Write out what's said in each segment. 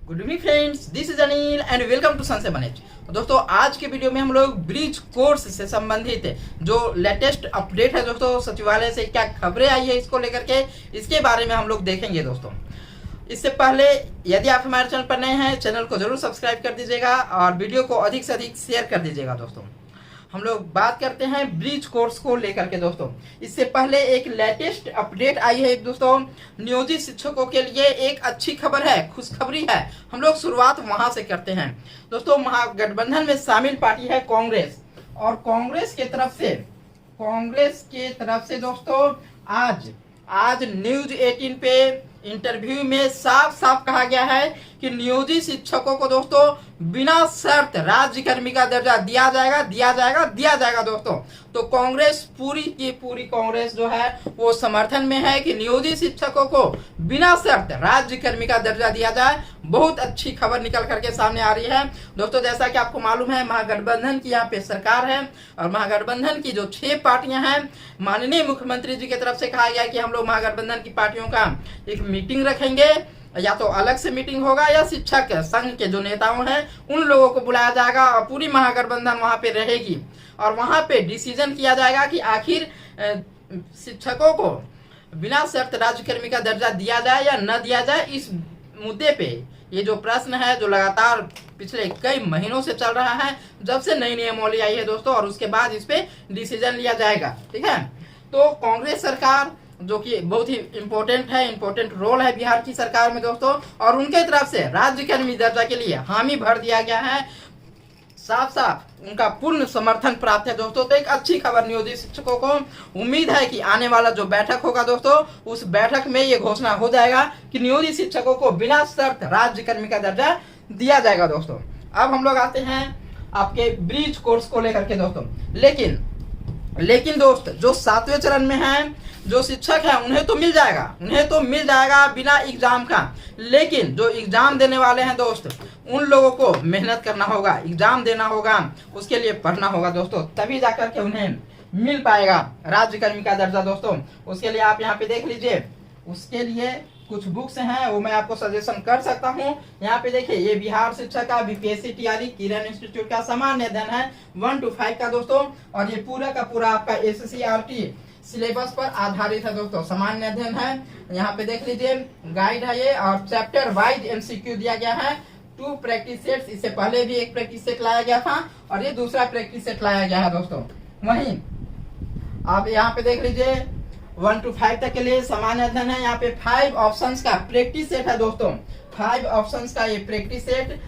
Good evening friends, this is Anil and welcome to सनसे manage. दोस्तों आज के वीडियो में हम लोग ब्रिज कोर्स से संबंधित जो लेटेस्ट अपडेट है दोस्तों, सचिवालय से क्या खबरें आई है इसको लेकर के, इसके बारे में हम लोग देखेंगे दोस्तों। इससे पहले यदि आप हमारे चैनल पर नए हैं, चैनल को जरूर सब्सक्राइब कर दीजिएगा और वीडियो को अधिक से अधिक शेयर कर दीजिएगा दोस्तों। हम लोग बात करते हैं ब्रिज कोर्स को लेकर के दोस्तों। इससे पहले एक लेटेस्ट अपडेट आई है दोस्तों, नियोजित शिक्षकों के लिए एक अच्छी खबर है, खुशखबरी है। हम लोग शुरुआत वहां से करते हैं दोस्तों। महागठबंधन में शामिल पार्टी है कांग्रेस, और कांग्रेस के तरफ से दोस्तों आज न्यूज 18 पे इंटरव्यू में साफ साफ कहा गया है कि नियोजित शिक्षकों को दोस्तों बिना शर्त राज्य कर्मी का दर्जा दिया जाएगा दोस्तों। तो कांग्रेस पूरी की पूरी कांग्रेस जो है वो समर्थन में है कि नियोजित शिक्षकों को बिना शर्त राज्य कर्मी का दर्जा दिया जाए। बहुत अच्छी खबर निकल करके सामने आ रही है दोस्तों। जैसा कि आपको मालूम है, महागठबंधन की यहाँ पे सरकार है और महागठबंधन की जो 6 पार्टियां हैं, माननीय मुख्यमंत्री जी की तरफ से कहा गया है कि हम लोग महागठबंधन की पार्टियों का एक मीटिंग रखेंगे, या तो अलग से मीटिंग होगा या शिक्षक संघ के जो नेताओं हैं उन लोगों को बुलाया जाएगा और पूरी महागठबंधन वहां पे रहेगी और वहां पे डिसीजन किया जाएगा कि आखिर शिक्षकों को बिना शर्त राज्यकर्मी का दर्जा दिया जाए या न दिया जाए। इस मुद्दे पे ये जो प्रश्न है जो लगातार पिछले कई महीनों से चल रहा है, जब से नई नियमावली आई है दोस्तों, और उसके बाद इस पे डिसीजन लिया जाएगा। ठीक है, तो कांग्रेस सरकार जो कि बहुत ही इम्पोर्टेंट रोल है बिहार की सरकार में दोस्तों, और उनके तरफ से राज्य कर्मी दर्जा के लिए हामी भर दिया गया है। साफ उनका पूर्ण समर्थन प्राप्त है दोस्तों। तो एक अच्छी खबर नियोजित शिक्षकों को। उम्मीद है कि आने वाला जो बैठक होगा दोस्तों, उस बैठक में ये घोषणा हो जाएगा कि नियोजित शिक्षकों को बिना शर्त राज्य कर्मी का दर्जा दिया जाएगा दोस्तों। अब हम लोग आते हैं आपके ब्रिज कोर्स को लेकर के दोस्तों। लेकिन दोस्त जो 7वें चरण में है, जो शिक्षक है उन्हें तो मिल जाएगा बिना एग्जाम का। लेकिन जो एग्जाम देने वाले हैं दोस्त, उन लोगों को मेहनत करना होगा, एग्जाम देना होगा, उसके लिए पढ़ना होगा दोस्तों, तभी जाकर के उन्हें मिल पाएगा राज्य कर्मी का दर्जा दोस्तों। उसके लिए आप यहाँ पे देख लीजिए, उसके लिए कुछ बुक्स हैं वो मैं आपको सजेशन कर सकता हूँ। यहाँ पे देखिए, ये बिहार शिक्षक का बीपीएससी तैयारी किरण इंस्टीट्यूट का सामान्य अध्ययन है 1 to 5 का दोस्तों, और ये पूरा का पूरा आपका एससीईआरटी सिलेबस पर आधारित है दोस्तों, सामान्य अध्ययन है। यहाँ पे देख लीजिए, गाइड है ये, और चैप्टर वाइज एमसीक्यू दिया गया है। 2 प्रैक्टिस सेट्स, इससे पहले भी एक प्रैक्टिस सेट लाया गया था और ये दूसरा प्रैक्टिस सेट लाया गया है दोस्तों। वहीं आप यहाँ पे देख लीजिए 1 to 5 तक के लिए सामान्य अध्ययन है। यहाँ पे 5 ऑप्शंस का प्रैक्टिस सेट है दोस्तों, 5 ऑप्शंस का ये प्रैक्टिस सेट,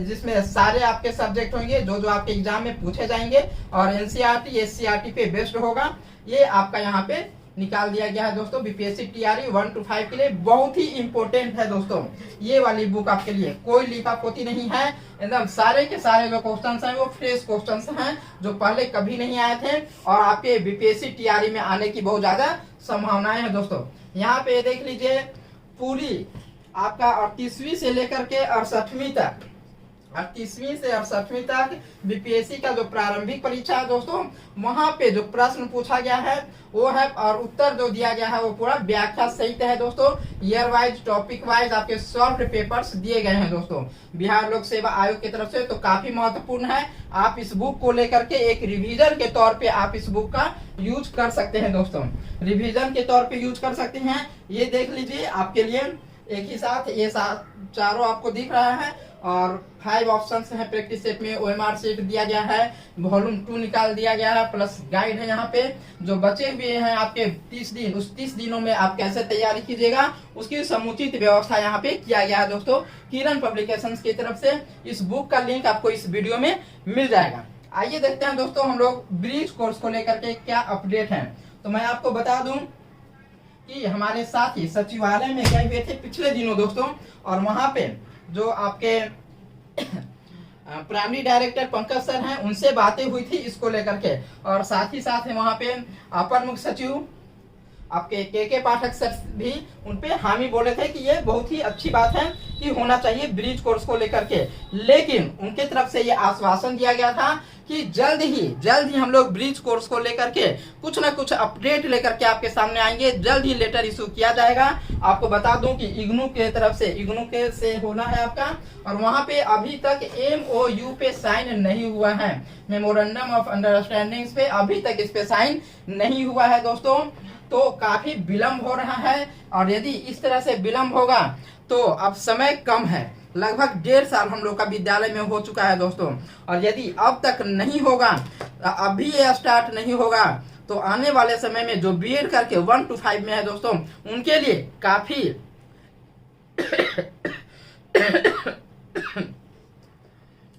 जिसमें सारे आपके सब्जेक्ट होंगे जो आपके एग्जाम में पूछे जाएंगे, और एनसीईआरटी एससीईआरटी पे बेस्ड होगा। ये आपका यहाँ पे निकाल दिया गया है दोस्तों बीपीएससी तैयारी 1 to 5 के लिए। बहुत ही इंपॉर्टेंट है दोस्तों ये वाली बुक आपके लिए, कोई लिपापोती नहीं है, एकदम सारे के सारे जो क्वेश्चंस हैं वो फ्रेश क्वेश्चंस हैं जो पहले कभी नहीं आए थे, और आपके बीपीएससी तैयारी में आने की बहुत ज्यादा संभावनाएं हैं दोस्तों। यहाँ पे देख लीजिए, पूरी आपका 38वीं से लेकर के 68वीं तक, 38वीं से 68वीं तक बीपीएससी का जो प्रारंभिक परीक्षा है दोस्तों, वहां पे जो प्रश्न पूछा गया है वो है, और उत्तर जो दिया गया है वो पूरा व्याख्या सहित है दोस्तों। ईयर वाइज, टॉपिक वाइज आपके सॉल्व पेपर्स दिए गए हैं दोस्तों बिहार लोक सेवा आयोग की तरफ से। तो काफी महत्वपूर्ण है, आप इस बुक को लेकर के एक रिवीजन के तौर पे आप इस बुक का यूज कर सकते हैं दोस्तों, रिवीजन के तौर पे यूज कर सकते हैं। ये देख लीजिए, आपके लिए एक ही साथ ये चारों आपको दिख रहा है, और 5 ऑप्शंस हैं प्रैक्टिस सेट में। ओएमआर सेट दिया गया है, वॉल्यूम 2 निकाल दिया गया है, प्लस गाइड है। यहाँ पे जो बचे हुए हैं आपके 30 दिन, उस 30 दिनों में आप कैसे तैयारी कीजिएगा उसकी समुचित व्यवस्था यहाँ पे किया गया है दोस्तों किरण पब्लिकेशंस की तरफ से। इस बुक का लिंक आपको इस वीडियो में मिल जाएगा। आइए देखते हैं दोस्तों हम लोग ब्रिज कोर्स को लेकर के क्या अपडेट है। तो मैं आपको बता दूं कि हमारे साथी सचिवालय में गए हुए थे पिछले दिनों दोस्तों, और वहां पे जो आपके प्राइमरी डायरेक्टर पंकज सर हैं उनसे बातें हुई थी इसको लेकर के, और साथ ही साथ वहां पे अपर मुख्य सचिव आपके के पाठक सर भी उनपे हामी बोले थे कि ये बहुत ही अच्छी बात है कि होना चाहिए ब्रिज कोर्स को लेकर के। लेकिन उनके तरफ से ये आश्वासन दिया गया था कि जल्द ही हम लोग ब्रिज कोर्स को लेकर के कुछ ना कुछ अपडेट लेकर के आपके सामने आएंगे। जल्द ही लेटर इशू किया जाएगा। आपको बता दूं कि इग्नू के तरफ से से होना है आपका, और वहां पे अभी तक MOU पे साइन नहीं हुआ है, मेमोरेंडम ऑफ अंडरस्टैंडिंग पे अभी तक इस पे साइन नहीं हुआ है दोस्तों। तो काफी विलम्ब हो रहा है, और यदि इस तरह से विलम्ब होगा तो अब समय कम है, लगभग 1.5 साल हम लोग का विद्यालय में हो चुका है दोस्तों। और यदि अब तक नहीं होगा, अभी ये स्टार्ट नहीं होगा, तो आने वाले समय में जो बीएड करके 1 to 5 में है दोस्तों, उनके लिए काफी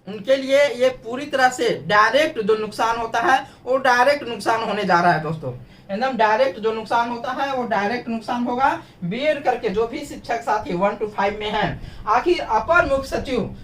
उनके लिए ये पूरी तरह से डायरेक्ट जो नुकसान होता है वो डायरेक्ट नुकसान होने जा रहा है दोस्तों। एकदम डायरेक्ट जो नुकसान होता है वो डायरेक्ट नुकसान होगा। बीएड करके जो भी शिक्षक साथी 1 to 5 में हैं, आखिर अपर मुख्य सचिव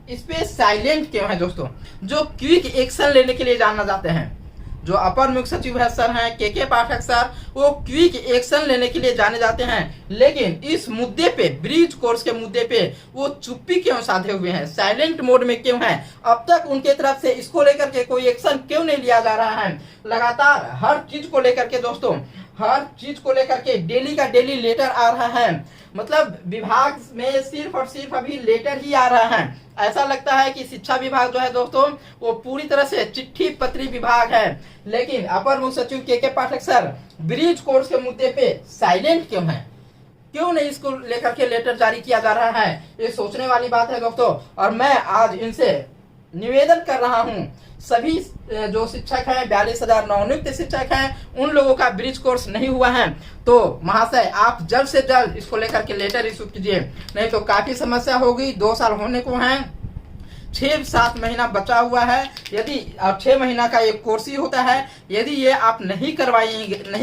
इस पे साइलेंट क्यों है दोस्तों? जो क्विक एक्शन लेने के लिए जाना जाते हैं, जो अपर मुख्य सचिव है सर हैं के पाठक सर, वो क्विक एक्शन लेने के लिए जाने जाते हैं, लेकिन इस मुद्दे पे, ब्रिज कोर्स के मुद्दे पे वो चुप्पी क्यों साधे हुए हैं, साइलेंट मोड में क्यों हैं? अब तक उनके तरफ से इसको लेकर के कोई एक्शन क्यों नहीं लिया जा रहा है? लगातार हर चीज को लेकर के दोस्तों, हर चीज को लेकर के डेली का डेली लेटर आ रहा है। मतलब विभाग में सिर्फ और सिर्फ अभी लेटर ही आ रहा है। ऐसा लगता है कि शिक्षा विभाग जो है दोस्तों वो पूरी तरह से चिट्ठी पत्री विभाग है। लेकिन अपर मुख्य सचिव के पाठक सर ब्रिज कोर्स के मुद्दे पे साइलेंट क्यों है? क्यों नहीं इसको लेकर के लेटर जारी किया जा रहा है? ये सोचने वाली बात है दोस्तों। और मैं आज इनसे निवेदन कर रहा हूं, सभी जो शिक्षक हैं, 42,000 नवनियुक्त शिक्षक हैं, उन लोगों का ब्रिज कोर्स नहीं हुआ है, तो महाशय आप जल्द से जल्द इसको लेकर के लेटर इशू कीजिए, नहीं तो काफी समस्या होगी। 2 साल होने को हैं, 6-7 महीना बचा हुआ है। यदि 6 महीना का एक कोर्स ही होता है, यदि ये आप नहीं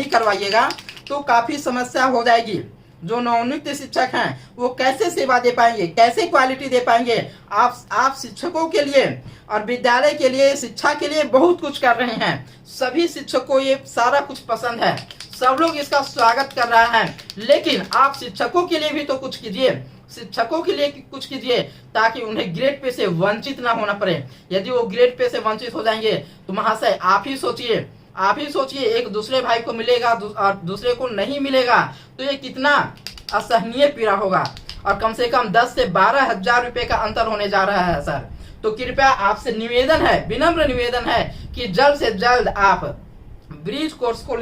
करवाइएगा तो काफी समस्या हो जाएगी। जो नवनियुक्त शिक्षक हैं वो कैसे सेवा दे पाएंगे, कैसे क्वालिटी दे पाएंगे? आप शिक्षकों के लिए और विद्यालय के लिए, शिक्षा के लिए बहुत कुछ कर रहे हैं। सभी शिक्षकों को ये सारा कुछ पसंद है, सब लोग इसका स्वागत कर रहा है, लेकिन आप शिक्षकों के लिए भी तो कुछ कीजिए, शिक्षकों के लिए कुछ कीजिए, ताकि उन्हें ग्रेड पे से वंचित ना होना पड़े। यदि वो ग्रेड पे से वंचित हो जाएंगे तो महाशय आप ही सोचिए, एक दूसरे भाई को मिलेगा और दूसरे को नहीं मिलेगा, तो ये कितना असहनीय पीड़ा होगा। और कम से कम 10 से 12 हजार रुपए का अंतर होने जा रहा है सर। तो कृपया आपसे निवेदन है, विनम्र निवेदन है कि जल्द से जल्द आप ब्रिज कोर्स को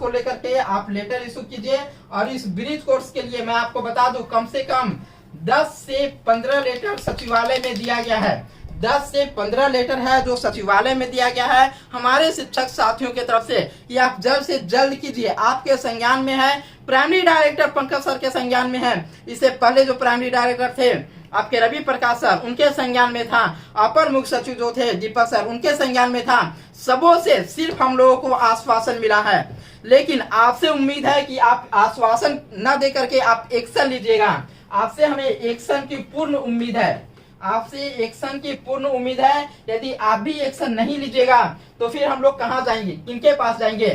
लेकर के आप लेटर इशू कीजिए। और इस ब्रिज कोर्स के लिए मैं आपको बता दूं, कम से कम 10 से 15 लेटर सचिवालय में दिया गया है। 10 से 15 लेटर है जो सचिवालय में दिया गया है हमारे शिक्षक साथियों की तरफ से, कि आप जल्द से जल्द कीजिए। आपके संज्ञान में है, प्राइमरी डायरेक्टर पंकज सर के संज्ञान में है, इससे पहले जो प्राइमरी डायरेक्टर थे आपके रवि प्रकाश सर, उनके संज्ञान में था, अपर मुख्य सचिव जो थे दीपक सर, उनके संज्ञान में था। सबों से सिर्फ हम लोगों को आश्वासन मिला है, लेकिन आपसे उम्मीद है कि आप आश्वासन न दे करके आप एक्शन लीजिएगा। आपसे हमें एक्शन की पूर्ण उम्मीद है। यदि आप भी एक्शन नहीं लीजिएगा तो फिर हम लोग कहाँ जाएंगे, किनके पास जाएंगे?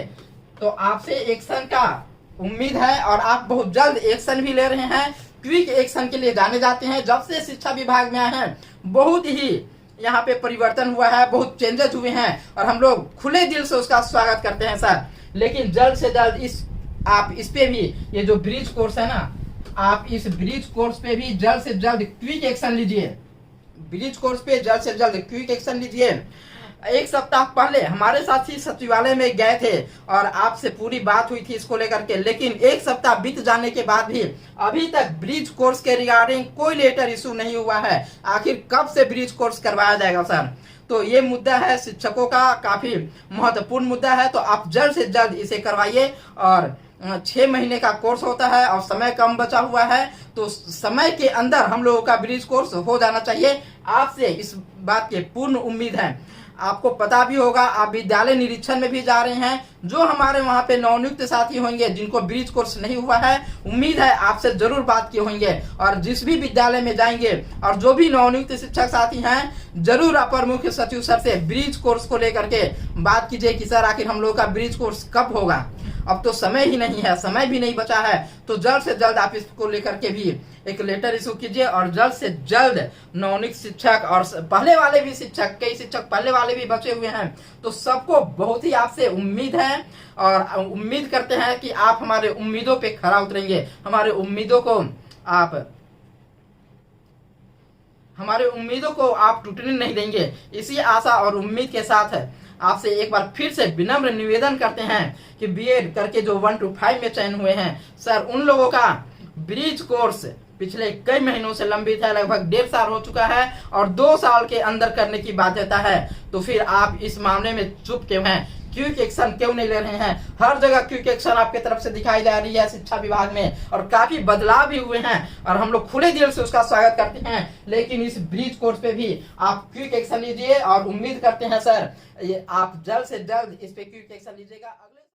तो आपसे एक्शन का उम्मीद है, और आप बहुत जल्द एक्शन भी ले रहे हैं। क्विक एक्शन के लिए जाने जाते हैं। जब से शिक्षा विभाग में आए हैं बहुत ही यहाँ पे परिवर्तन हुआ है, बहुत चेंजेस हुए हैं, और हम लोग खुले दिल से उसका स्वागत करते हैं सर। लेकिन जल्द से जल्द आप इस पे भी, ये जो ब्रिज कोर्स है ना, आप इस ब्रिज कोर्स पे भी जल्द से जल्द क्विक एक्शन लीजिए। ब्रिज कोर्स पे जल्द से जल्द क्विक एक्शन लीजिए। 1 सप्ताह पहले हमारे साथी सचिवालय में गए थे और आपसे पूरी बात हुई थी इसको लेकर के, लेकिन 1 सप्ताह बीत जाने के बाद भी अभी तक ब्रिज कोर्स के रिगार्डिंग कोई लेटर इशू नहीं हुआ है। आखिर कब से ब्रिज कोर्स करवाया जाएगा सर? तो ये मुद्दा है शिक्षकों का, काफी महत्वपूर्ण मुद्दा है। तो आप जल्द से जल्द इसे करवाइए। और 6 महीने का कोर्स होता है और समय कम बचा हुआ है, तो समय के अंदर हम लोगों का ब्रिज कोर्स हो जाना चाहिए। आपसे इस बात की पूर्ण उम्मीद है। आपको पता भी होगा, आप विद्यालय निरीक्षण में भी जा रहे हैं, जो हमारे वहाँ पे नवनियुक्त साथी होंगे जिनको ब्रिज कोर्स नहीं हुआ है, उम्मीद है आपसे जरूर बात किए होंगे। और जिस भी विद्यालय में जाएंगे और जो भी नवनियुक्त शिक्षक साथी हैं, जरूर अपर मुख्य सचिव सर से ब्रिज कोर्स को लेकर के बात कीजिए कि सर आखिर हम लोग का ब्रिज कोर्स कब होगा। अब तो समय ही नहीं है, समय भी नहीं बचा है, तो जल्द से जल्द आप इसको लेकर के भी एक लेटर इशू कीजिए और जल्द से जल्द नवनियुक्त शिक्षक और पहले वाले भी शिक्षक, कई शिक्षक पहले वाले भी बचे हुए हैं, तो सबको बहुत ही आपसे उम्मीद है और उम्मीद करते हैं कि आप हमारे उम्मीदों पे खरा उतरेंगे, हमारे उम्मीदों को आप टूटने नहीं देंगे। इसी आशा और उम्मीद के साथ आपसे एक बार फिर से विनम्र निवेदन करते हैं कि बीएड करके जो 1 to 5 में चयन हुए हैं सर, उन लोगों का ब्रिज कोर्स पिछले कई महीनों से लंबित है, लगभग 1.5 साल हो चुका है और 2 साल के अंदर करने की बाध्यता है। तो फिर आप इस मामले में चुप क्यों हैं? क्विक एक्शन क्यों नहीं ले रहे हैं? हर जगह क्विक एक्शन आपके तरफ से दिखाई जा रही है शिक्षा विभाग में और काफी बदलाव भी हुए हैं और हम लोग खुले दिल से उसका स्वागत करते हैं। लेकिन इस ब्रिज कोर्स पे भी आप क्विक एक्शन लीजिए और उम्मीद करते हैं सर आप जल्द से जल्द इस पे क्विक एक्शन लीजिएगा।